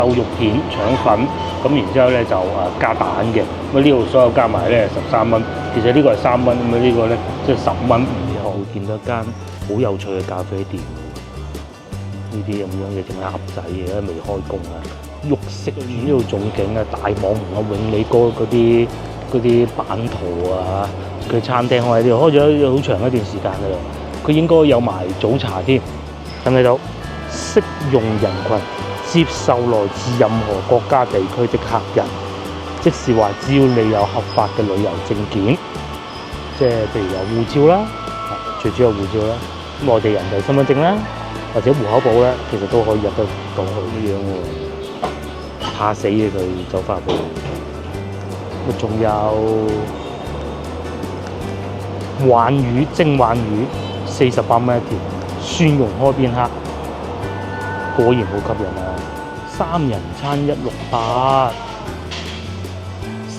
瘦肉片、腸粉，咁然之後咧就加蛋嘅，咁呢度所有加埋咧13蚊，其實呢個係3蚊，咁呢個咧即係10蚊。然後見到一間好有趣嘅咖啡店，呢啲咁樣嘅仲係盒仔嘅，未開工啊！肉色呢度仲勁啊，大網門啊，永利哥嗰啲版圖啊，佢餐廳我喺呢度開咗好長一段時間㗎啦，佢應該有埋早茶添，睇唔睇到？適用人群接受來自任何國家地區的客人，即是話只要你有合法嘅旅遊證件，即係譬如有護照啦，最主要有護照啦，內地人就身份證啦，或者戶口簿咧，其實都可以入得到去咁樣喎。怕死嘅佢走法部，仲有鯇魚蒸鯇魚48蚊一條，蒜蓉開邊克，果然好吸引啊！3人餐168，4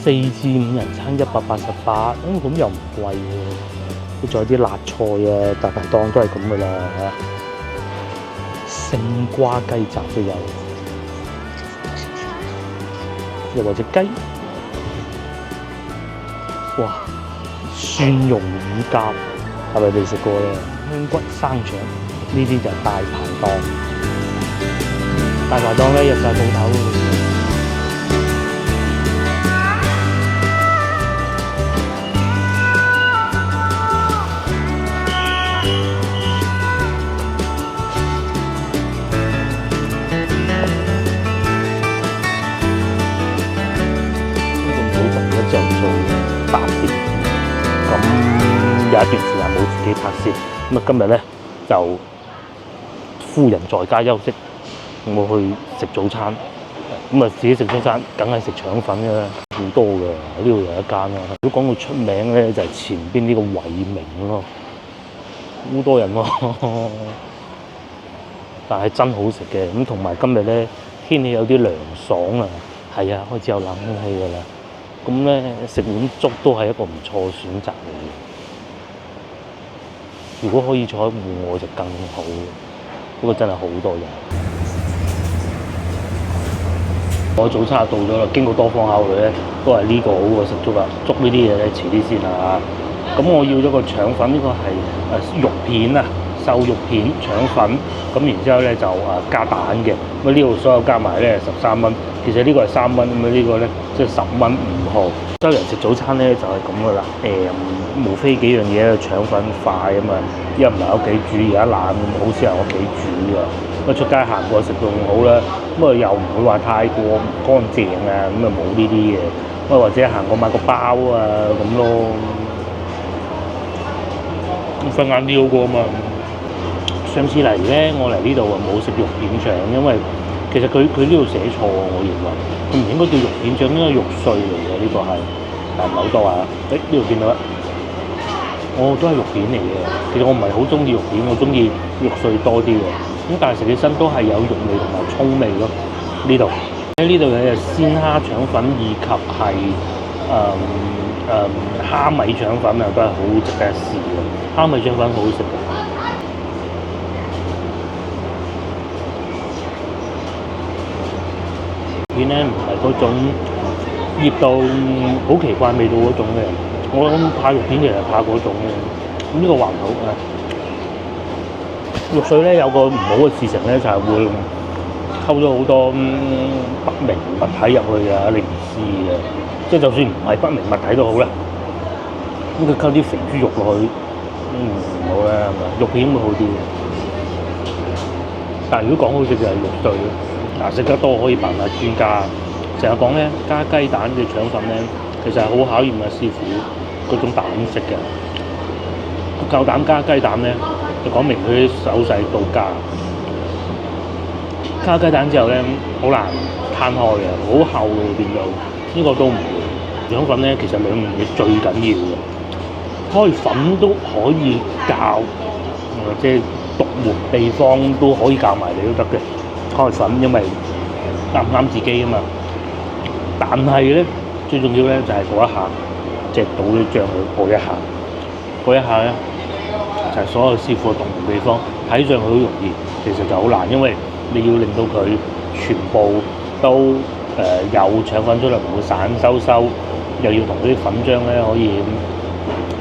至5人餐188，咁又唔貴喎。仲有啲辣菜啊，大排檔都係咁噶啦嚇。勝瓜雞雜都有，又或者雞，哇！蒜蓉乳鴿係咪未食過咧？香骨生腸呢啲就係大排檔。大排檔咧入晒鋪頭。就做搭電視，咁有一段時間冇自己拍攝，咁啊今日咧就夫人在家休息，我去食早餐，咁啊自己食早餐，梗係食腸粉嘅啦，好多嘅，呢度有一間啦。如果講到出名咧，就係前邊呢個偉明咯，好多人喎，但係真好食嘅。咁同埋今日咧天氣有啲涼爽啊，係啊，開始有冷氣㗎啦。咁咧食碗粥都係一個唔錯嘅選擇嚟嘅。如果可以坐喺戶外就更好，不過真係好多人。我早餐到咗啦，經過多方考慮咧，都係呢個好過食粥啦。粥呢啲嘢咧遲啲先啦。咁我要咗個腸粉，呢個係肉片啊，瘦肉片、腸粉，咁然之後咧就加蛋嘅。咁呢度所有加埋咧13蚊，其實呢個係3蚊，咁呢個咧即係10蚊5毫。周人食早餐咧就係咁噶啦，無非幾樣嘢，腸粉快啊嘛，一唔係喺屋企煮，而家懶，好少喺屋企煮㗎。咁出街行過食到仲好啦，咁啊又唔會話太過唔乾淨啊，咁啊冇呢啲嘢。咁或者行過買個包啊咁咯，瞓晏啲好過啊嘛。上次嚟咧，我嚟呢度啊冇食肉片腸，因為其實佢呢度寫錯，我認為佢唔應該叫肉片腸，應該肉碎嚟嘅呢個係，但唔係好多啊。呢度見到啦，都係肉片嚟嘅。其實我唔係好中意肉片，我中意肉碎多啲嘅。咁但係食起身都係有肉味同埋葱味咯。呢度呢度有鮮蝦腸粉以及係蝦米腸粉啊，都係好值得一試嘅。蝦米腸粉好好食嘅。片咧唔係嗰種醃到好奇怪味道嗰種嘅，我諗怕肉片其實係怕嗰種嘅。咁呢個還好啊。肉碎咧有個唔好嘅事情咧，就係會溝咗好多不明物體入去啊，你唔知嘅。即係就算唔係不明物體都好啦，咁佢溝啲肥豬肉落去，唔好啦，係咪？肉片會好啲嘅。但係如果講好食就係肉碎。嗱，食得多可以扮下專家，成日講咧加雞蛋嘅腸粉咧，其實係好考驗阿師傅嗰種膽識嘅。佢夠膽加雞蛋咧，就講明佢啲手勢到家。加雞蛋之後咧，好難攤開嘅，好厚嘅變到，呢個都唔會。腸粉咧其實兩樣嘢最緊要嘅，開粉都可以教，即係獨門秘方都可以教埋你都得嘅。開粉，因為啱唔啱自己啊嘛。但係咧，最重要咧就係嗰一下，即係倒啲醬去過一下，嗰一下咧就係所有師傅嘅獨門秘方。睇上去好容易，其實就好難，因為你要令到佢全部都有腸粉出嚟，唔會散收收，又要同啲粉漿咧可以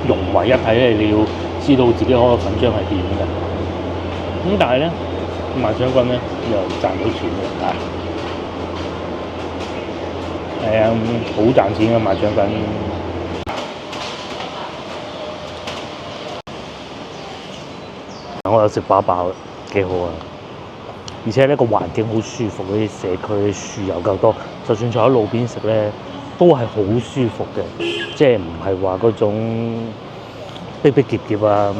融為一體咧，你要知道自己嗰個粉漿係點嘅。咁但係咧賣腸粉咧又賺到錢嘅嚇。係啊，好賺錢嘅賣腸粉。我有食飽飽，幾好啊！而且呢個環境好舒服，嗰啲社區樹又夠多，就算坐喺路邊食咧，都係好舒服嘅，即係唔係話嗰種逼逼夾夾啊、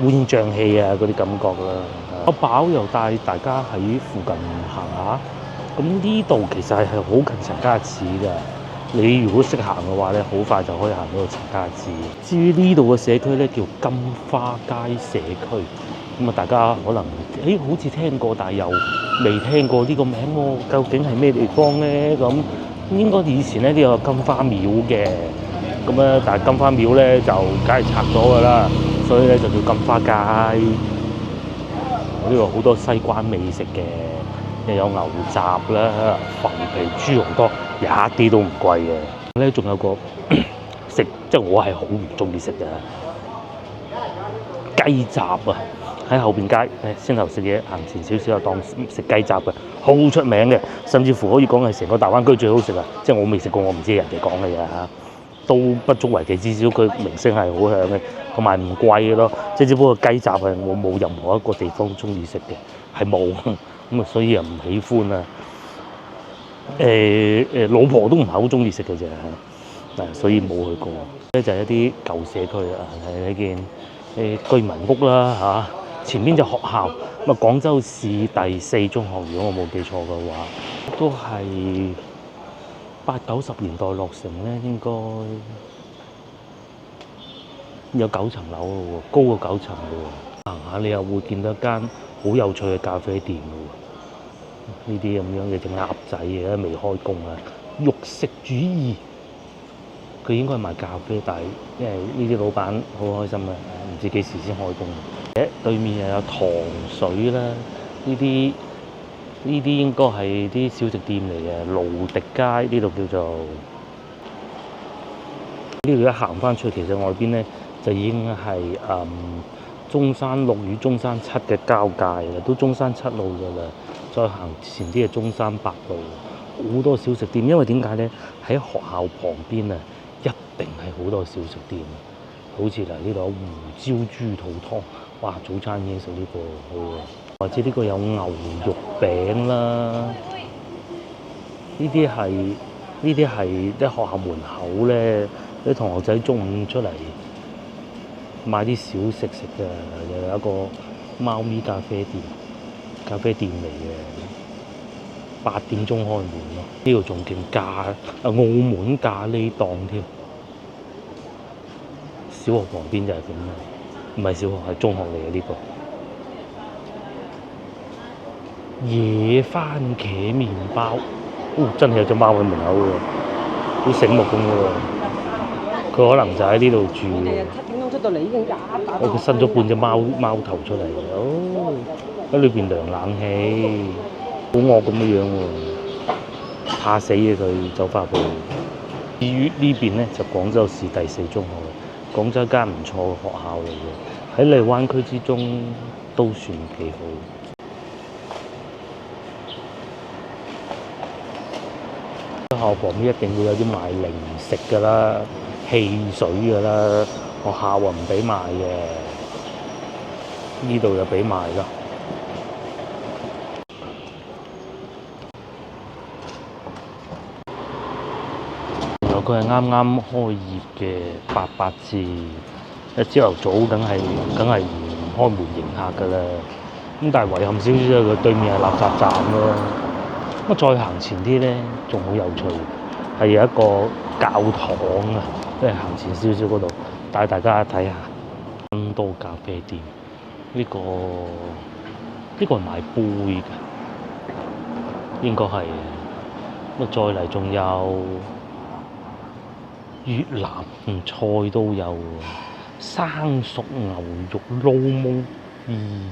烏煙瘴氣啊嗰啲感覺啦。阿飽又帶大家喺附近行下，咁呢度其實係好近陳家祠㗎。你如果識行嘅話咧，好快就可以行到陳家祠。至於呢度嘅社區咧，叫金花街社區。咁啊，大家可能好似聽過，但係又未聽過呢個名喎。究竟係咩地方咧？咁應該以前咧都有金花廟嘅。咁咧，但係金花廟咧就梗係拆咗㗎啦，所以咧就叫金花街。呢度好多西關美食嘅，又有牛雜啦、浮皮豬肉多，一啲都唔貴嘅。咧仲有個食，即係我係好唔中意食嘅雞雜啊！喺後邊街先頭食嘢，行前少少就當食雞雜嘅，好出名嘅，甚至乎可以講係成個大灣區最好食啊！即係我未食過，我唔知人哋講嘅嘢嚇，都不足為奇。至少佢名聲係好響嘅，同埋唔貴嘅咯。即係只不過雞雜係我冇任何一個地方中意食嘅，係冇咁啊，所以又唔喜歡啊。老婆都唔係好中意食嘅啫，所以冇去過。咧就係一啲舊社區啊，係一件居民屋啦嚇。前面就學校，咁啊廣州市第4中學，如果我冇記錯嘅話，都係80、90年代落成咧，應該有9層樓咯喎，高過9層嘅喎。行下你又會見到一間好有趣嘅咖啡店嘅喎，呢啲咁樣嘅隻鴨仔嘅未開工啊，肉食主義。佢應該係賣咖啡，但係因為呢啲老闆好開心啊，唔知幾時先開工。對面又有糖水啦，呢啲應該係啲小食店嚟嘅。盧迪街呢度叫做，呢度一行翻出去，其實外邊咧就已經係中山6與中山7嘅交界啦，都中山7路㗎啦。再行前啲係中山8路，好多小食店。因為點解咧？喺學校旁邊啊，一定係好多小食店。好似嗱呢度有胡椒豬肚湯，哇！早餐已經食呢個好喎，或者呢個有牛肉餅啦，呢啲係啲學校門口咧，啲同學仔中午出嚟買啲小食食嘅，又有一個貓咪咖啡店嚟嘅，8點鐘開門咯。呢度仲勁澳門咖喱檔添。小學旁邊就係咁啦，唔係小學係中學嚟嘅呢個。野番茄麵包，真係有隻貓喺門口喎，好醒目咁喎。佢可能就喺呢度住。7點鐘出到嚟已經佢伸咗半隻貓頭出嚟，喺裏邊涼冷氣，好惡咁樣喎，怕死嘅佢走返去。至於呢邊咧就廣州市第4中學。廣州間唔錯嘅學校嚟嘅，喺荔灣區之中都算幾好。學校旁邊一定會有啲賣零食㗎啦、汽水㗎啦，學校唔俾賣嘅，呢度就俾賣啦。佢係啱啱開業嘅88字，一朝頭早梗係唔開門迎客㗎啦。咁但係遺憾少少，佢對面係垃圾站咯。咁再行前啲咧，仲好有趣，係有一個教堂啊，即係行前少少嗰度，帶大家睇下更多咖啡店。呢個係賣杯㗎，應該係。咁再嚟仲有越南菜都有，生熟牛肉撈檬意。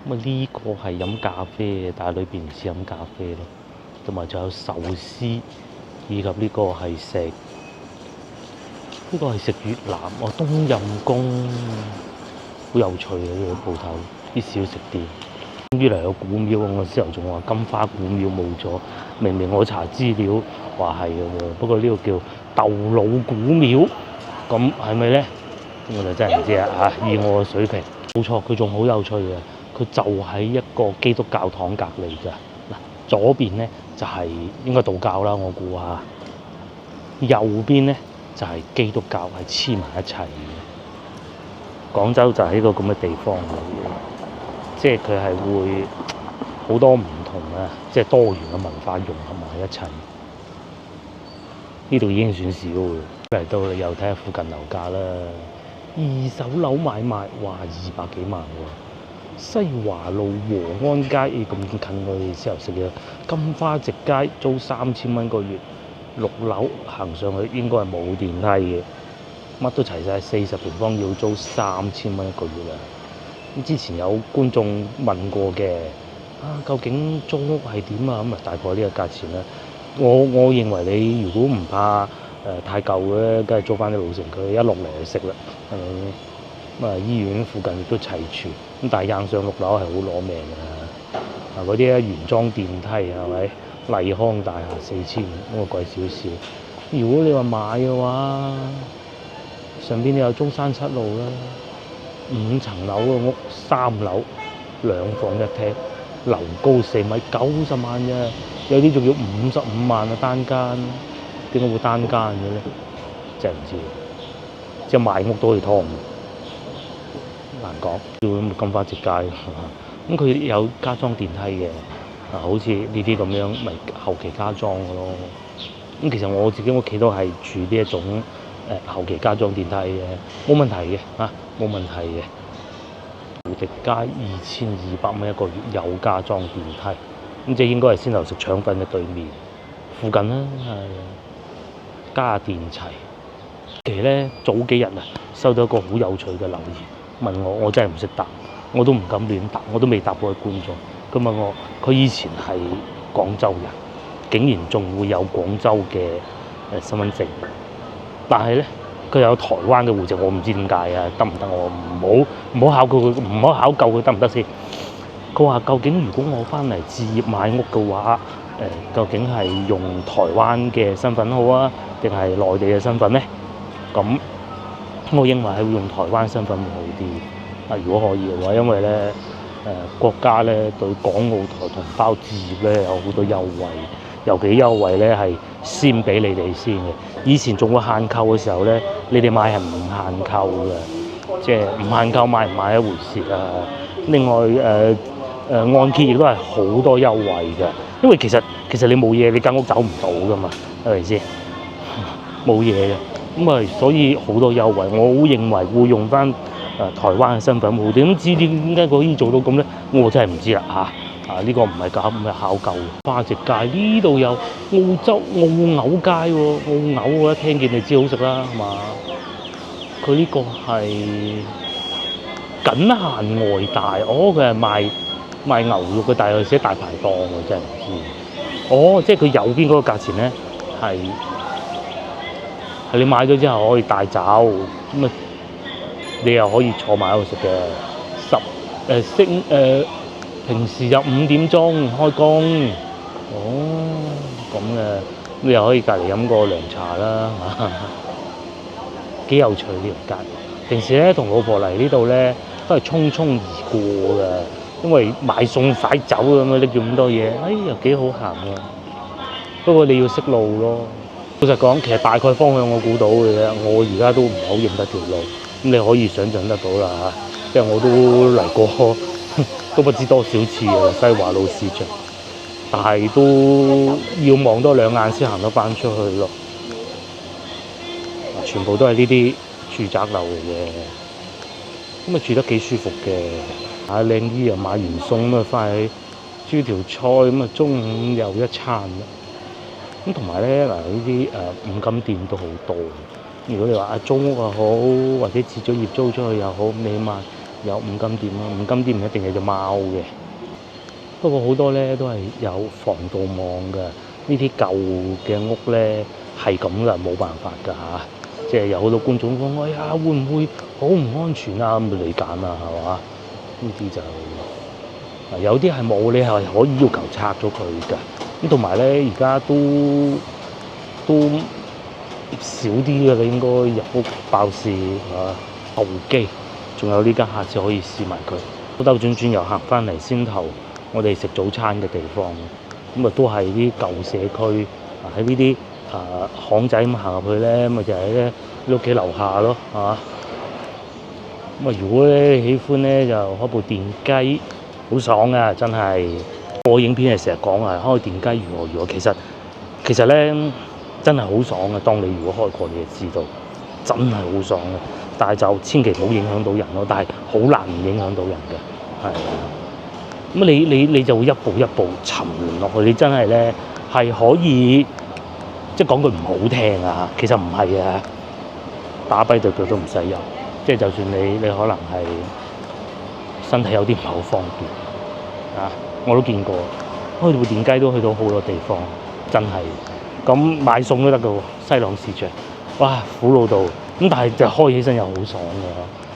咁呢個係飲咖啡嘅，但係裏邊唔似飲咖啡咯。同埋仲有壽司，以及呢個係食越南冬陰功，好有趣嘅呢個鋪頭，啲小食店。終於嚟有古廟，我之後仲話金花古廟冇咗，明明我查資料話係嘅喎，不過呢個叫豆老古廟，咁係咪咧？我就真係唔知啊！以我嘅水平，冇錯，佢仲好有趣嘅，佢就喺一個基督教堂隔離㗎。嗱，左邊咧就係應該道教啦，我估下。右邊咧就係基督教，係黐埋一齊嘅。廣州就係一個咁嘅地方嚟嘅，即係佢係會好多唔同啊，即係多元嘅文化融合埋一齊。呢度已經算少嘅，嚟到又睇下附近樓價啦。二手樓買賣，哇，200幾萬喎！西華路和安街，咁近我哋之後食嘅金花直街租3000蚊個月，6樓行上去應該係冇電梯嘅，乜都齊晒，40平方要租3000蚊一個月啊！咁之前有觀眾問過嘅，究竟租屋係點啊？咁啊大概呢個價錢啦。我認為你如果唔怕太舊嘅，梗係租翻啲老城區，一落嚟就識啦，係咪？咁啊醫院附近亦都齊全，咁但係硬上6樓係好攞命㗎。嗰啲原裝電梯係咪？麗康大廈4500，咁啊貴少少。如果你話買嘅話，上邊你有中山7路啦，5層樓嘅屋，3樓2房1廳，樓高4米，90萬啫。有啲仲要55萬啊單間，點解會單間嘅咧？真係唔知。即係賣屋都可以劏，難講。要金花直街，咁佢有加裝電梯嘅，好似呢啲咁樣，咪後期加裝嘅咯。咁其實我自己屋企都係住呢一種後期加裝電梯嘅，冇問題嘅冇問題嘅。蝴蝶街2200蚊一個月有加裝電梯。咁即係應該係先頭食腸粉嘅對面附近啦，家電齊。其實咧早幾日收到一個好有趣嘅留言，問我真係唔識答，我都唔敢亂答，我都未答過觀眾。佢問我，佢以前係廣州人，竟然仲會有廣州嘅身份證，但係咧佢有台灣嘅戶籍，我唔知點解啊，得唔得？我唔好考究佢，唔好考究佢得唔得先。佢話：究竟如果我翻嚟置業買屋嘅話，究竟係用台灣嘅身份好啊，定係內地嘅身份咧？咁我認為係會用台灣身份會好啲。如果可以嘅話，因為咧國家咧對港澳台同胞置業咧有好多優惠，尤其優惠咧係先俾你哋先嘅。以前仲會限購嘅時候咧，你哋買係唔限購嘅，即係唔限購買唔買一回事啊。另外按揭亦都係好多優惠嘅，因為其實你冇嘢，你間屋走唔到噶嘛，係咪先？冇嘢嘅，咁啊，所以好多優惠。我好認為會用翻台灣嘅身份好啲。咁至於點解佢可以做到咁咧？我真係唔知啦嚇。呢個唔係考究。花直街呢度有澳洲澳牛街喎，澳牛我一聽見你知好食啦，係嘛？佢呢個係僅限外帶，佢係賣牛肉嘅，但係佢寫大排檔，我真係唔知。即係佢右邊嗰個價錢咧係你買咗之後可以帶走，咁啊你又可以坐埋喺度食嘅。平時就5點鐘開工，咁嘅，你又可以隔離飲個涼茶啦，幾有趣呢條街。平時咧同老婆嚟呢度咧都係匆匆而過嘅。因為買餸快走咁樣拎住咁多嘢，又幾好行喎。不過你要識路咯。老實講，其實大概方向我估到嘅啫。我而家都唔係好認得條路，咁你可以想像得到啦嚇。即係我都嚟過，都不知多少次嘅西華路市場，但係都要望多2眼先行得翻出去咯。全部都係呢啲住宅樓嚟嘅，咁啊住得幾舒服嘅。買靚衣又買完餸咁啊，翻去煮條菜咁啊，中午又一餐啦。咁同埋咧呢啲五金店都好多。如果你話租屋又好，或者置咗業租出去又好，你起碼有五金店啦。五金店唔一定係隻貓嘅。不過好多咧都係有防盜網嘅，呢啲舊嘅屋咧係咁噶，冇辦法㗎嚇。即係有好多觀眾講：哎呀，會唔會好唔安全啊？咁你揀啦，係嘛？呢啲就有啲係冇，你係可以要求拆咗佢㗎。咁同埋咧，而家都少啲嘅，你應該入屋爆竊啊、盜機，仲有呢間下次可以試埋佢。兜轉轉又行翻嚟先頭，我哋食早餐嘅地方，咁啊都係啲舊社區啊，喺呢啲巷仔咁行入去咧，咁啊就喺咧你屋企樓下咯，係嘛？咁啊如果咧喜歡咧就開部電雞，好爽啊！真係我影片係成日講啊，開電雞如何，其實咧真係好爽嘅。當你如果開過，你就知道真係好爽嘅。但係就千祈唔好影響到人咯。但係好難唔影響到人嘅，係。咁你就會一步一步沉淪落去。你真係咧係可以，即係講句唔好聽啊，其實唔係啊，打跛對腳都唔使憂。即係就算你可能係身體有啲唔係好方便啊，我都見過開部電雞都去到好多地方，真係。咁買餸都得㗎喎，西朗市場，哇苦惱到咁，但係就開起身又好爽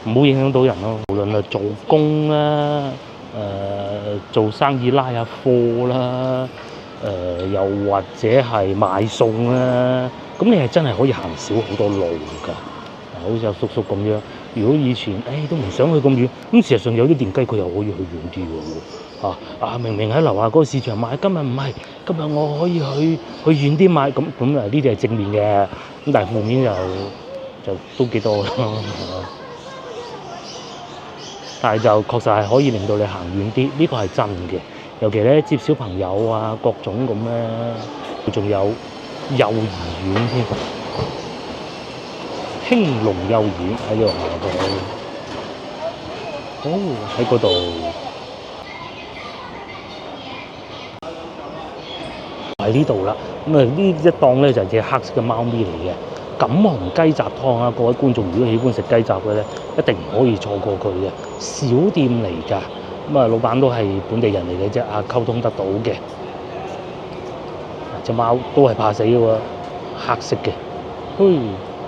㗎，唔好影響到人咯。無論係做工啦，做生意拉下貨啦，又或者係買餸啦，咁你係真係可以行少好多路㗎。好似有叔叔咁樣，如果以前都唔想去咁遠，咁事實上有啲電雞佢又可以去遠啲喎。明明喺樓下嗰個市場買，今日唔係，今日我可以去遠啲買，咁呢啲係正面嘅，咁但係負面就都幾多咯。但係就確實係可以令到你行遠啲，呢個係真嘅。尤其咧接小朋友啊，各種咁咧，仲有幼兒園添。興隆幼兒園喺呢度行過，喺嗰度喺呢度啦。咁啊呢一檔咧就係隻黑色嘅貓咪嚟嘅，錦鴻雞雜湯啊！各位觀眾如果喜歡食雞雜嘅咧，一定唔可以錯過佢嘅小店嚟㗎。咁啊，老闆都係本地人嚟嘅啫，溝通得到嘅。隻貓都係怕死嘅喎，黑色嘅，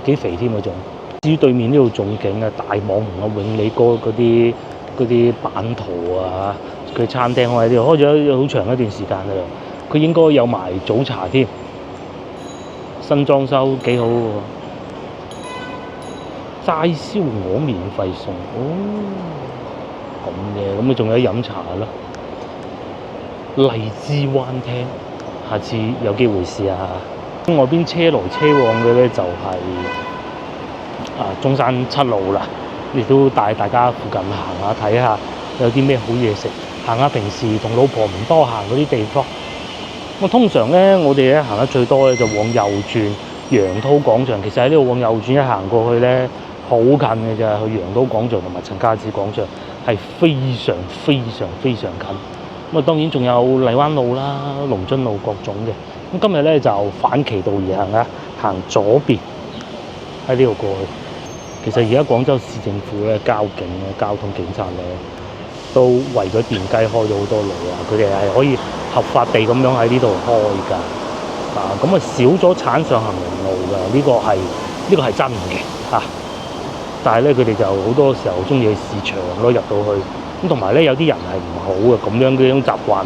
幾肥添嗰種。至於對面呢度仲景啊，大網紅啊，永利哥嗰啲版圖啊，佢餐廳我喺呢度開咗好長一段時間㗎啦。佢應該有埋早茶添，新裝修幾好喎。齋燒鵝免費送，咁嘅，咁啊仲有飲茶啦。荔枝灣廳，下次有機會試下。外邊車來車往嘅咧就係中山七路啦，亦都帶大家附近行下睇下有啲咩好嘢食，行下平時同老婆唔多行嗰啲地方。咁通常咧，我哋咧行得最多咧就往右轉楊濤廣場。其實喺呢度往右轉一行過去咧，好近嘅啫，去楊濤廣場同埋陳家祠廣場係非常非常非常近。咁啊當然仲有荔灣路啦、龍津路各種嘅。咁今日咧就反其道而行啊，行左邊喺呢度過去。其實而家廣州市政府咧、交警咧、交通警察咧，都為咗電雞開咗好多路啊！佢哋係可以合法地咁樣喺呢度開㗎，咁啊少咗鏟上行人路㗎，呢個係真嘅嚇。但係咧，佢哋就好多時候中意去市場咯，入到去咁，同埋咧有啲人係唔好嘅，咁樣嘅種習慣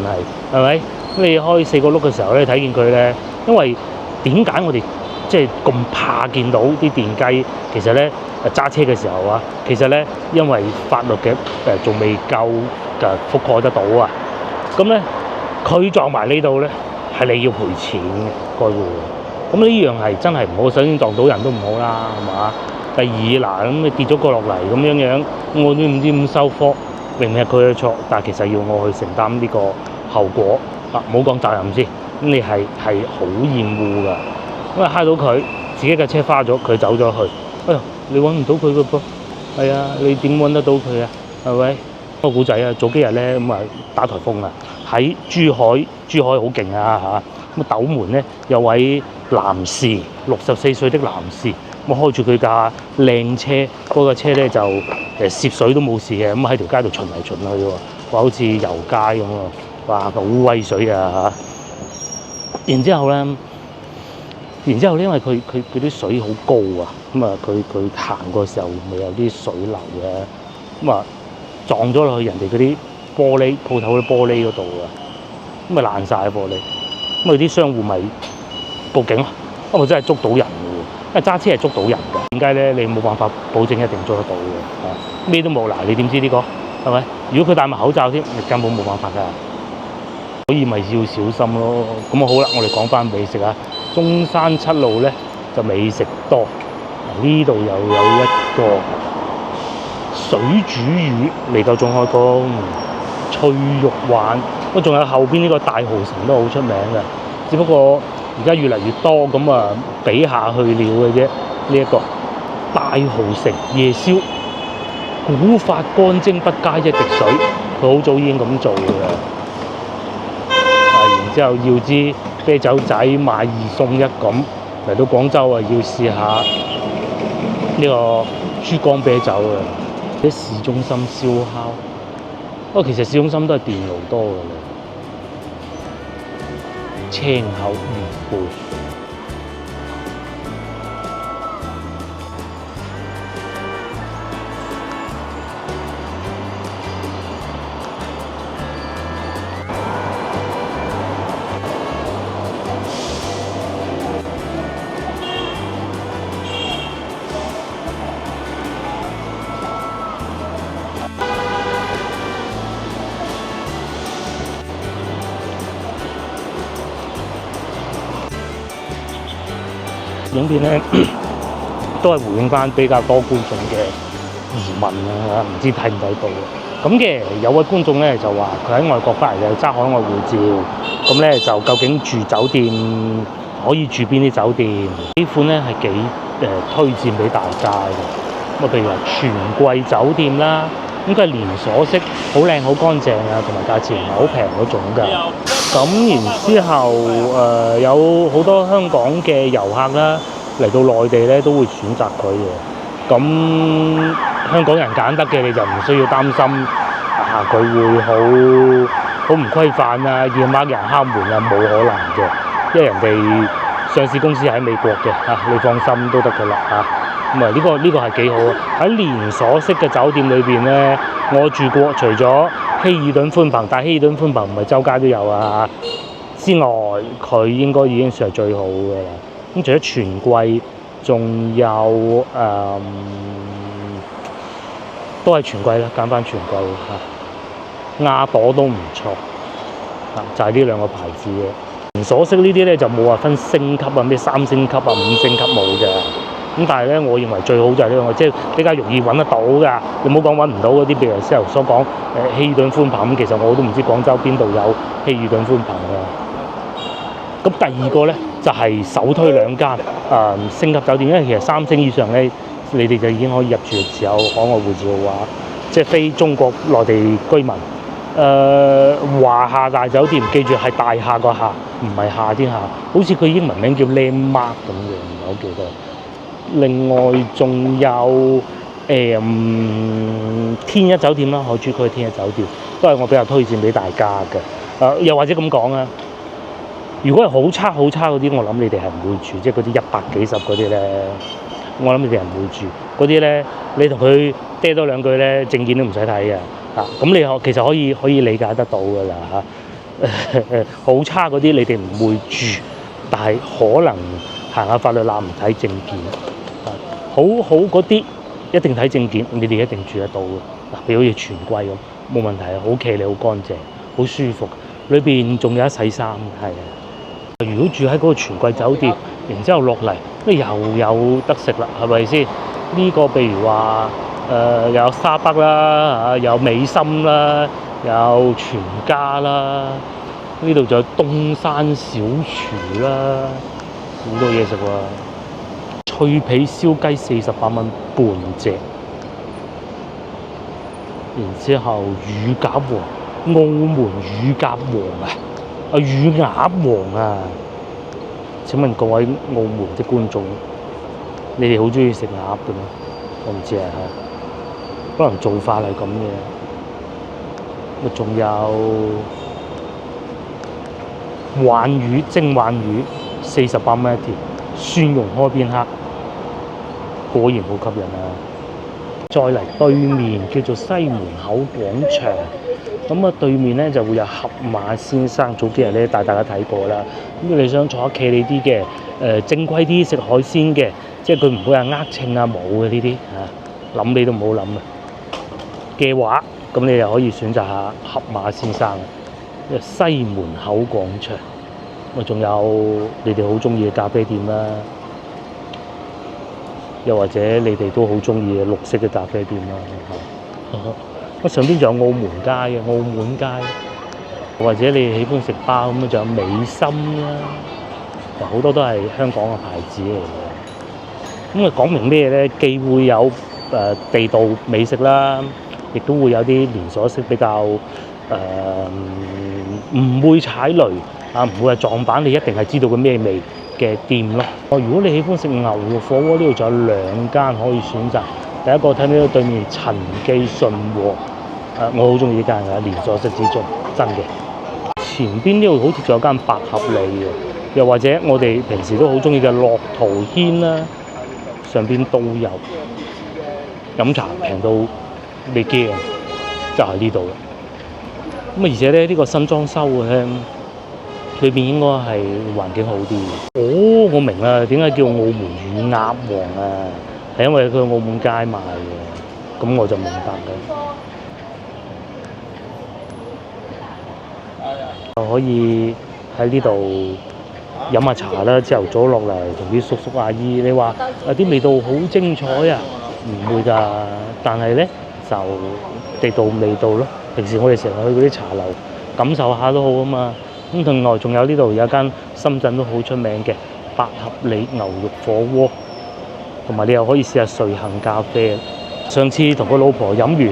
係咪？咁你開4個轆嘅時候咧，睇見佢咧，因為點解我哋即係咁怕見到啲電雞？其實咧揸車嘅時候啊，其實咧因為法律嘅仲未夠嘅覆蓋得到啊，咁咧佢撞埋呢度咧係你要賠錢嘅個喎。咁呢樣係真係唔好，首先撞到人都唔好啦，係嘛？第二嗱咁你跌咗個落嚟咁樣，我都唔知點收科，明明係佢嘅錯，但係其實要我去承擔呢個後果啊！唔好講責任先，咁你係好厭惡㗎。咁啊揩到佢，自己嘅車花咗，佢走咗去。哎呀，你揾唔到佢嘅噃？係啊，你點揾得到佢啊？係咪？個古仔啊，早幾日咧咁啊打颱風啊，喺珠海好勁啊嚇！咁斗門咧有位男士，64歲的男士，咁開住佢架靚車，嗰架車咧就涉水都冇事嘅，咁喺條街度巡嚟巡去喎，話好似遊街咁喎。哇好威水啊嚇！然之後咧，因為佢啲水好高啊，咁啊佢行過嘅時候咪有啲水流嘅，咁啊撞咗落去人哋嗰啲玻璃鋪頭啲玻璃嗰度啊，咁咪爛晒玻璃，咁佢啲商戶咪報警咯，因為真係捉到人嘅喎，因為揸車係捉到人㗎。點解咧？你冇辦法保證一定捉得到嘅，咩都冇嗱，你點知呢個係咪？如果佢戴埋口罩添，你根本冇辦法㗎。所以咪要小心咯。咁好啦，我哋講翻美食啊。中山七路咧就美食多，呢度又有一個水煮魚未夠鐘開工，脆肉鯇，咁仲有後邊呢個大蠔城都好出名嘅，只不過而家越嚟越多咁啊，比下去了嘅啫。呢一個大蠔城夜宵，古法乾蒸不加一滴水，佢好早已經咁做嘅。然之後要支啤酒仔買2送1咁，嚟到廣州啊要試下呢個珠江啤酒啊！啲市中心燒烤，不過其實市中心都係電爐多嘅啦。青口魚貝。影片咧都係回應翻比較多觀眾嘅疑問啊，唔知睇唔睇到咁嘅。有位觀眾咧就話佢喺外國翻嚟嘅，揸海外護照，咁咧就究竟住酒店可以住邊啲酒店？呢款咧係幾推薦俾大家嘅。咁啊，譬如話全季酒店啦，咁佢係連鎖式，好靚好乾淨啊，同埋價錢唔係好平嗰種㗎。咁然之後有好多香港嘅遊客啦，嚟到內地咧都會選擇佢嘅。咁香港人揀得嘅你就唔需要擔心佢會好唔規範啊，夜晚有人敲門啊，冇可能嘅，因為人哋上市公司喺美國嘅你放心都得㗎啦咁啊，呢個係幾好啊！喺連鎖式嘅酒店裏邊咧，我住過，除咗希爾頓寬頻，但係希爾頓寬頻唔係周街都有之外，佢應該已經算係最好嘅啦。咁除咗全季，仲有都係全季啦，揀翻全季亞朵都唔錯就係呢兩個牌子嘅。連鎖式呢啲咧就冇話分星級啊，咩3星級啊、5星級冇嘅。咁但係咧，我認為最好就係呢兩個，即係比較容易揾得到㗎。你唔好講揾唔到嗰啲，譬如先頭所講希爾頓寬頻咁，其實我都唔知廣州邊度有希爾頓寬頻㗎。咁第二個咧就係首推2間星級酒店，因為其實3星以上咧，你哋就已經可以入住，持有海外護照嘅話，即係非中國內地居民。華夏大酒店，記住係大廈個廈，唔係夏天夏，好似佢英文名叫 Landmark 咁嘅，唔係好記得。另外仲有天一酒店啦，海珠區天一酒店都係我比較推薦俾大家嘅。又或者咁講啊，如果係好差嗰啲，我諗你哋係唔會住，即係嗰啲100幾十嗰啲咧，我諗你哋係唔會住。嗰啲咧，你同佢嗲多兩句咧，證件都唔使睇嘅。咁你其實可以理解得到㗎啦好差嗰啲你哋唔會住，但係可能行下法律罅唔睇證件。好嗰啲一定睇證件，你哋一定住得到嘅。譬如好似全季咁，冇問題，好企理、好乾淨、好舒服。裏邊仲有得洗衫，係啊。如果住喺嗰個全季酒店，然之後落嚟，又有得食啦，係咪先？呢個譬如話有沙北啦，有美心啦，有全家啦。呢度仲有東山小廚啦，好多嘢食喎。脆皮燒雞48蚊半隻，然之後乳鴿王，澳門乳鴿王乳鴨王啊！請問各位澳門的觀眾，你哋好中意食鴨嘅咩？我唔知可能做法係咁嘅。仲有鯇魚蒸鯇魚48蚊一條，蒜蓉開邊克，果然好吸引啊！再嚟對面叫做西門口廣場，咁啊對面咧就會有盒馬先生，早幾日咧帶大家睇過啦。咁你想坐企理啲嘅，正規啲食海鮮嘅，即係佢唔會係呃稱啊冇嘅呢啲嚇，諗你都唔好諗啊嘅話，咁你就可以選擇下盒馬先生，西門口廣場。咁啊仲有你哋好中意嘅咖啡店啦。又或者你哋都好中意嘅綠色嘅咖啡店啦，咁上邊仲有澳門街嘅澳門街，或者你喜歡食包咁啊，仲有美心啦，好多都係香港嘅牌子嚟嘅。咁啊講明咩咧？既會有地道美食啦，亦都會有啲連鎖式比較唔會踩雷啊，唔會係撞板，你一定係知道佢咩味嘅店咯。如果你喜歡食牛肉火鍋，呢度仲有2間可以選擇。第一個睇到對面陳記順和，我好中意呢間嘅連鎖式之中，真嘅。前邊呢度好似仲有間百合利嘅，又或者我哋平時都好中意嘅樂淘軒啦，上邊都有。飲茶平到你驚，就係呢度啦。咁而且咧呢個新裝修嘅。裏邊應該係環境好啲。哦，我明啦，點解叫澳門乳鴨王啊？係因為佢澳門街賣嘅，咁我就明白嘅。可以喺呢度飲下茶啦，朝頭早落嚟同啲叔叔阿姨，你話啲味道好精彩啊？唔會㗎，但係咧就地道味道咯。平時我哋成日去嗰啲茶樓感受下都好啊嘛。咁另外仲有呢度有間深圳都好出名嘅百合利牛肉火鍋，同埋你又可以試下瑞幸咖啡。上次同個老婆飲完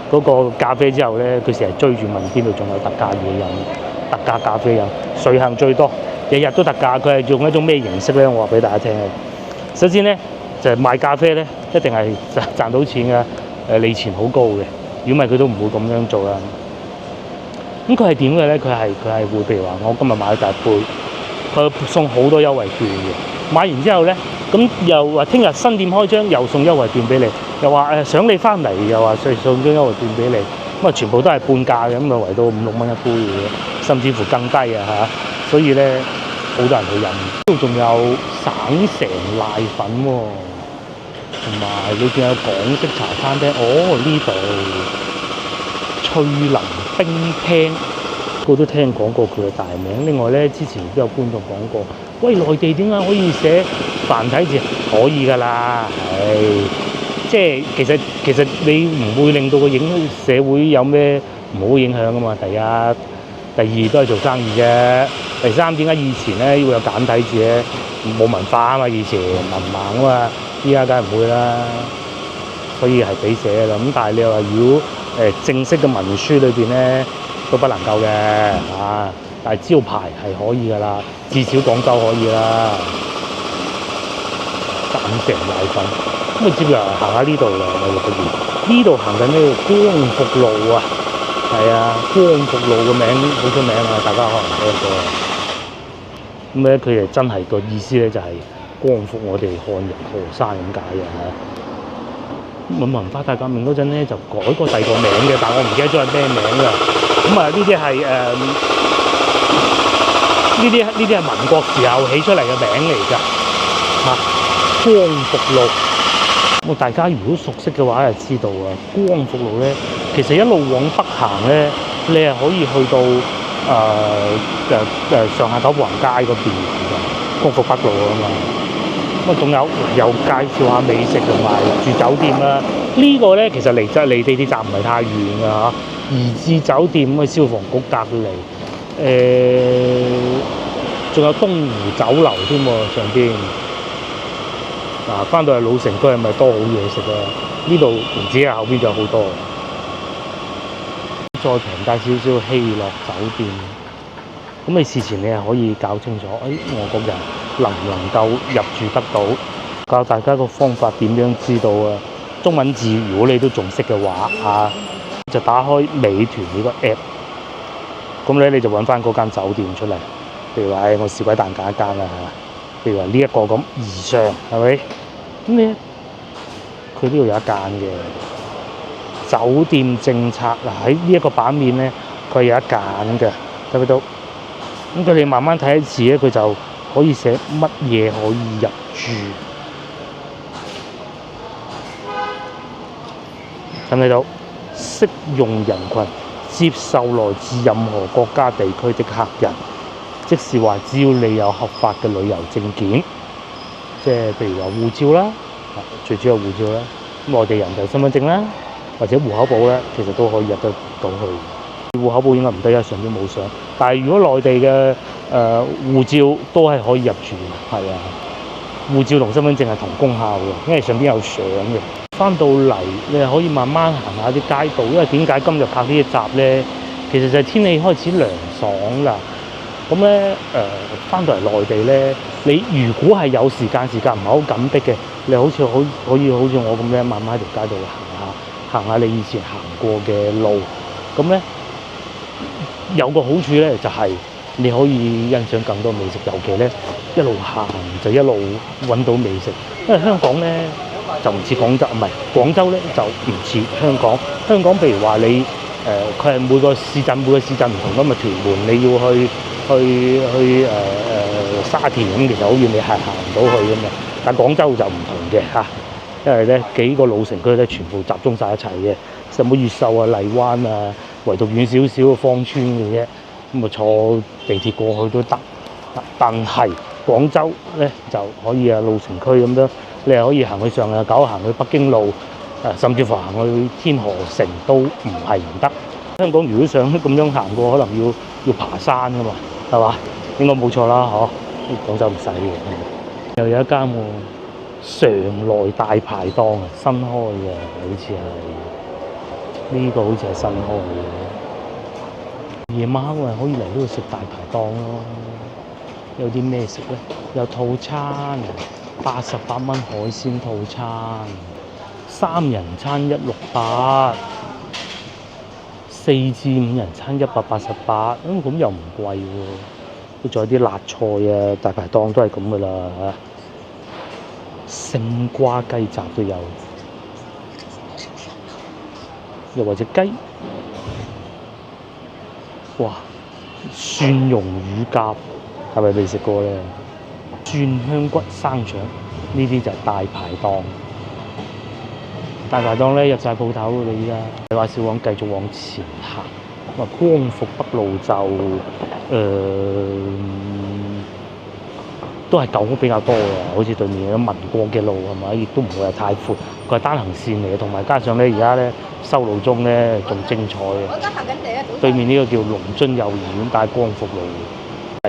嗰個咖啡之後咧，佢成日追住問邊度仲有特價嘢飲，特價咖啡飲。瑞幸最多，日日都特價。佢係用一種咩形式咧？我話俾大家聽。首先咧就係賣咖啡咧，一定係賺到錢嘅，利錢好高嘅。如果唔係佢都唔會咁樣做啦。咁佢係點嘅咧？佢係會譬如話，我今日買咗大杯，佢送好多優惠券嘅。買完之後咧，咁又話聽日新店開張，又送優惠券俾你，又話想你翻嚟，又話送張優惠券俾你。咁啊，全部都係半價嘅，咁啊圍到5、6蚊一杯嘅，甚至乎更低啊嚇！所以咧，好多人去飲。呢度仲有省城瀨粉喎，同埋你仲有港式茶餐廳。哦，呢度翠林冰廳，我都聽講過佢嘅大名。另外咧，之前都有觀眾講過，喂，內地點解可以寫繁體字？可以㗎啦，即係其實你唔會令到個社會有咩唔好影響㗎嘛。第一，第二都係做生意啫。第三，點解以前咧要有簡體字咧？冇文化啊嘛，以前文盲啊嘛，依家梗係唔會啦。所以係俾寫啦。咁但係你話如果正式嘅文書裏邊咧都不能夠嘅啊，但係招牌係可以㗎啦，至少廣州可以啦。省城瀨粉，咁啊接落嚟行下呢度啦，我哋不如呢度行緊呢個光復路啊，係啊，光復路嘅名好出名啊，大家可能聽過。咁咧佢哋真係個意思咧就係光復我哋漢人河山咁解嘅嚇。咁文化大革命嗰陣咧就改過第二個名嘅，但我唔記得咗係咩名啦。咁啊呢啲係呢啲係民國時候起出嚟嘅名嚟㗎嚇。光復路，咁大家如果熟悉嘅話就知道啊。光復路咧其實一路往北行咧，你係可以去到上下九步行街嗰邊嘅光復北路啊嘛。咁啊，仲有又介紹下美食同埋住酒店啦。呢個咧其實離地鐵站唔係太遠㗎嚇，怡致酒店咁嘅消防局隔離，仲有東湖酒樓添喎上邊。嗱，翻到去老城區係咪多好嘢食啊？呢度唔止啊，後邊仲有好多。再平價少少希樂酒店，咁你事前你係可以搞清楚，外國人能唔能夠入住得到？教大家個方法點樣知道啊？中文字如果你都仲識嘅話啊，就打開美團呢個 app，咁咧你就揾翻嗰間酒店出嚟，譬如話我試鬼蛋揀一間啦，係嘛？譬如話呢一個咁宜上係咪？咁咧佢呢度有一間嘅酒店政策嗱，喺呢一個版面咧，佢有一間嘅，睇唔睇到？咁佢哋慢慢睇一次咧，佢就可以寫乜嘢可以入住，睇唔睇到？適用人群接受來自任何國家地區的客人，即是話只要你有合法嘅旅遊證件，即係譬如話護照啦，最主要護照啦，內地人就身份證啦，或者戶口簿咧，其實都可以入得到去。戶口簿應該唔得，因為上邊冇相。但係如果內地嘅護照都係可以入住，係啊，護照同身份證係同功效嘅，因為上邊有相嘅。翻到嚟你係可以慢慢行下啲街道，因為點解今日拍呢一集咧？其實就係天氣開始涼爽啦。咁咧翻到嚟內地咧，你如果係有時間唔係好緊迫嘅，你好似可以好似我咁咧，慢慢喺條街度行下你以前行過嘅路。咁咧有個好處咧，就係你可以欣賞更多美食，尤其咧一路行就一路揾到美食。因為香港咧就唔似廣州，唔係廣州咧就唔似香港。香港譬如話你佢係每個市鎮唔同，咁啊屯門你要去沙田咁，其實好遠，你係行唔到去㗎嘛。但廣州就唔同嘅嚇，因為咧幾個老城區咧全部集中晒一齊嘅，什麼越秀啊、荔灣啊，唯獨遠少少嘅芳村嘅啫。咁啊坐地鐵過去都得，但係廣州咧就可以啊，老城區咁樣，你係可以行去上下九，行去北京路，甚至乎行去天河城都唔係唔得。香港如果想咁樣行過，可能要爬山㗎嘛，係嘛？應該冇錯啦，嗬？廣州唔使嘅。又有一間喎，常來大排檔啊，新開嘅，好似係呢個好似係新開嘅。夜晚黑我係可以嚟呢度食大排檔咯。有啲咩食咧？有套餐，88蚊海鮮套餐，3人餐168，4至5人餐188，咁又唔貴喎。仲有啲辣菜啊，大排檔都係咁噶啦嚇。勝瓜雞雜都有，又或者雞，哇！蒜蓉乳鴿係咪未食過咧？蒜香骨生腸呢啲就係大排檔。大排檔咧入晒鋪頭㗎啦，依家你話少往繼續往前行。咁啊，光復北路就都係舊屋比較多嘅，好似對面有民國嘅路係咪？亦都唔會係太闊，佢係單行線嚟嘅，同埋加上咧而家咧修路中咧仲精彩嘅。對面呢個叫龍津幼兒園，大光復路。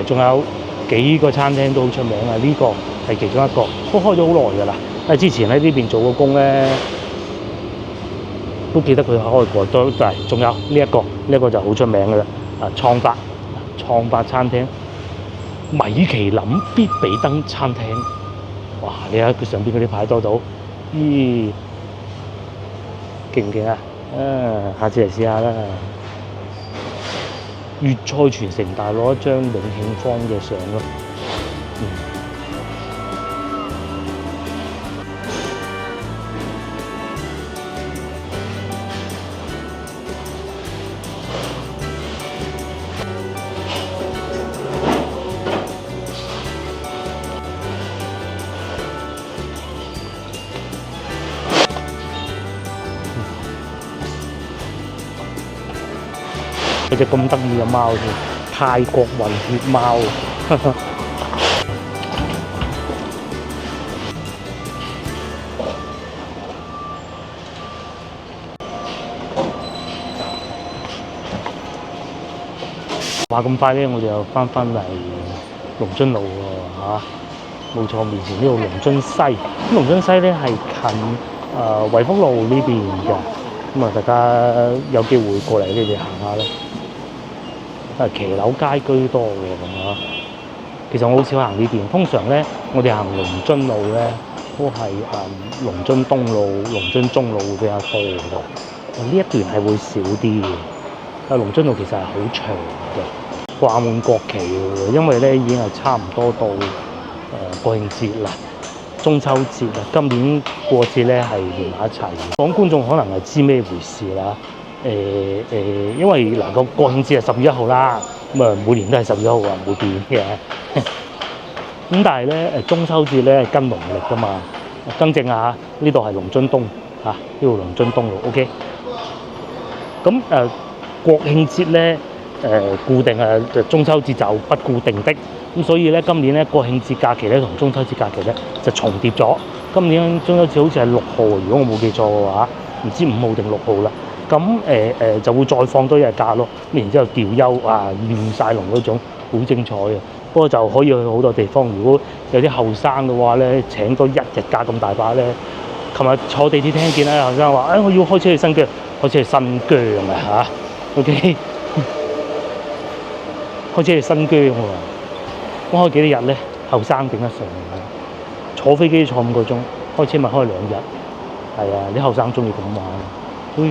仲有幾個餐廳都好出名啊！呢個係其中一個，都開咗好耐㗎啦。因為之前喺呢邊做過工咧，都記得佢開過。都係，仲有呢一個，就好出名㗎啦。創發餐廳。米其林必比登餐廳，哇！你睇佢上邊嗰啲牌多到，咦，勁唔勁啊？下次嚟試下啦。粵菜傳承大攞一張永慶坊嘅相咯。有隻咁得意嘅貓先，泰國混血貓。話咁快咧，我哋又翻嚟龍津路喎嚇，冇錯，面前呢度龍津西。咁龍津西咧係近惠福路呢邊嘅，咁啊大家有機會過嚟呢度行下咧。騎樓街居多嘅咁啊，其實我好少行呢邊，通常咧我哋行龍津路咧都係龍津東路、龍津中路會比較多嘅，呢一段係會少啲嘅。龍津路其實係好長嘅。掛滿國旗喎，因為咧已經係差唔多到國慶節啦、中秋節啦，今年過節咧係連埋一齊。講觀眾可能係知咩回事啦。因為嗱個國慶節係10月1號啦，咁啊每年都係10月1號啊，唔會變嘅。咁但係咧中秋節咧跟農曆㗎嘛，更正下，呢度係龍津東嚇，呢度龍津東路 OK。咁國慶節咧固定中秋節就不固定的，咁所以咧今年咧國慶節假期咧同中秋節假期咧就重疊咗。今年中秋節好似係6號，如果我冇記錯嘅話，唔知5號定6號啦。咁就會再放多一日假咯，然之後調休啊，亂晒龍嗰種，好精彩嘅。不過就可以去好多地方，如果有啲後生嘅話咧，請多1日假咁大把咧。琴日坐地鐵聽見啦，後生話：我要開車去新疆，開車去新疆啊嚇 ，OK， 開車去新疆喎。咁開幾多日咧？後生頂得順嘅，坐飛機坐5個鐘，開車咪開2日。係啊，啲後生中意咁玩。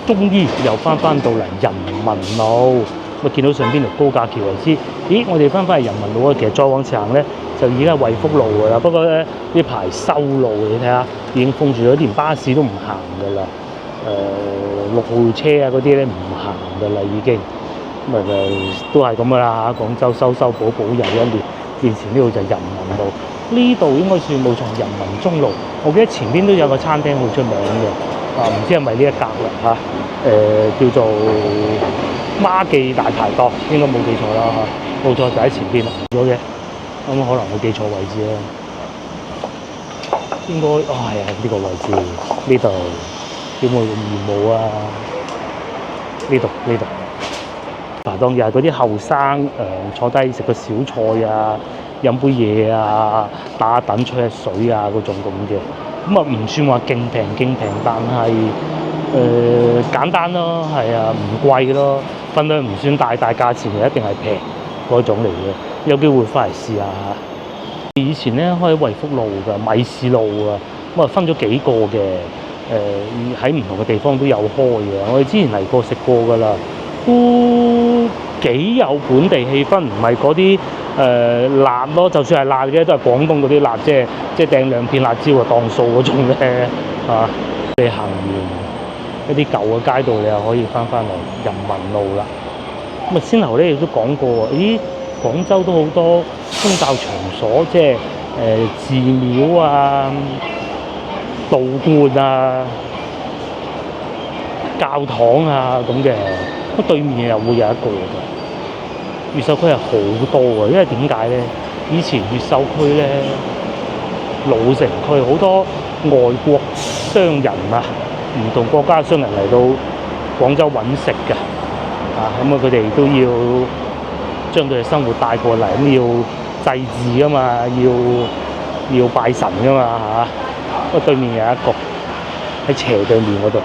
終於又翻到嚟人民路，咪見到上邊條高架橋為之。咦，我哋翻嚟人民路啊！其實再往前行咧，就已經係惠福路㗎啦。不過咧呢排修路，你睇下已經封住咗，連巴士都唔行㗎啦。6號車啊嗰啲咧唔行㗎啦已經。咁都係咁㗎啦嚇。廣州修補又一年，現前呢度就人民路，呢度應該算冇錯人民中路。我記得前邊都有個餐廳好出名嘅。唔知係咪呢一格啦嚇？叫做孖記大排檔，應該冇記錯啦嚇，冇錯就喺前邊啦。咗嘅，可能我記錯位置啦。應該係啊，呢個位置呢度點會咁遠冇啊？呢度排檔又係嗰啲後生坐低食個小菜啊，飲杯嘢啊，打下躉吹下水啊嗰種咁嘅。咁啊唔算話勁平，但係簡單咯，係啊，唔貴咯，分量唔算大，價錢就一定係平嗰種嚟嘅。有機會翻嚟試下。以前咧開惠福路㗎，米市路啊，咁啊分咗幾個嘅，喺唔同嘅地方都有開嘅。我哋之前嚟過食過㗎啦，都幾有本地氣氛，唔係嗰啲辣咯，就算係辣嘅都係廣東嗰啲辣，即係掟2片辣椒啊當數嗰種咧嚇。你行完一啲舊嘅街道，你又可以翻嚟人民路啦。咁啊先頭咧亦都講過，咦廣州都好多宗教場所，即係寺廟啊、道觀啊、教堂啊咁嘅。咁對面又會有一個㗎。越秀區係好多㗎，因為點解咧？以前越秀區咧老城區好多外國商人啊，唔同國家嘅商人嚟到廣州揾食㗎，咁啊佢哋都要將佢嘅生活帶過嚟，咁要祭祀㗎嘛，要拜神㗎嘛嚇。不過對面有一個喺斜對面嗰度，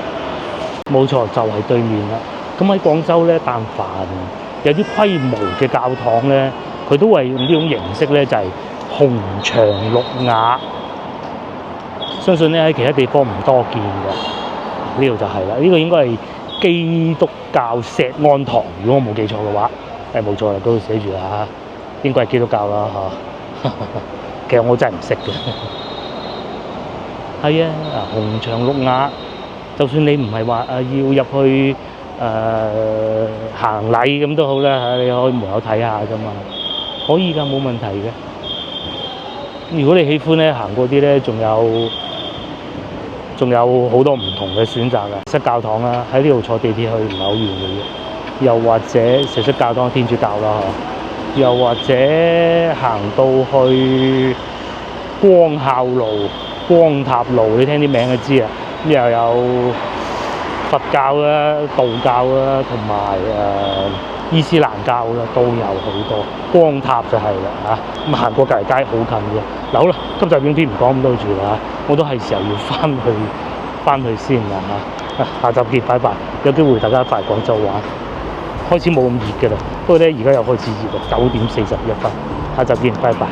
冇錯就係對面啦。咁喺廣州咧，但凡有啲規模嘅教堂咧，佢都係用呢種形式咧，就係紅牆綠瓦。相信咧喺其他地方唔多見嘅，呢度就係啦。呢個應該係基督教石安堂，如果我冇記錯嘅話，冇錯啦，嗰度寫住啦嚇，應該係基督教啦嚇。其實我真係唔識嘅。係啊，紅牆綠瓦，就算你唔係話要入去行禮咁都好啦嚇，你可以門口睇下㗎嘛，可以㗎，冇問題嘅。如果你喜歡咧行過啲咧，仲有好多唔同嘅選擇嘅，石室教堂啦，喺呢度坐地鐵去唔係好遠嘅啫。又或者石室教堂天主教啦，又或者行到去光孝路、光塔路，你聽啲名就知啊。咁又有佛教啦、道教啦，同埋伊斯蘭教啦，都有好多。光塔就係啦嚇，咁行過隔離街好近嘅。嗱好啦，今集影片唔講咁多住啦，我都係時候要翻去先啦嚇。下集見，拜拜。有機會大家翻嚟廣州玩，開始冇咁熱嘅啦，不過咧而家又開始熱啦，9點41分。下集見，拜拜。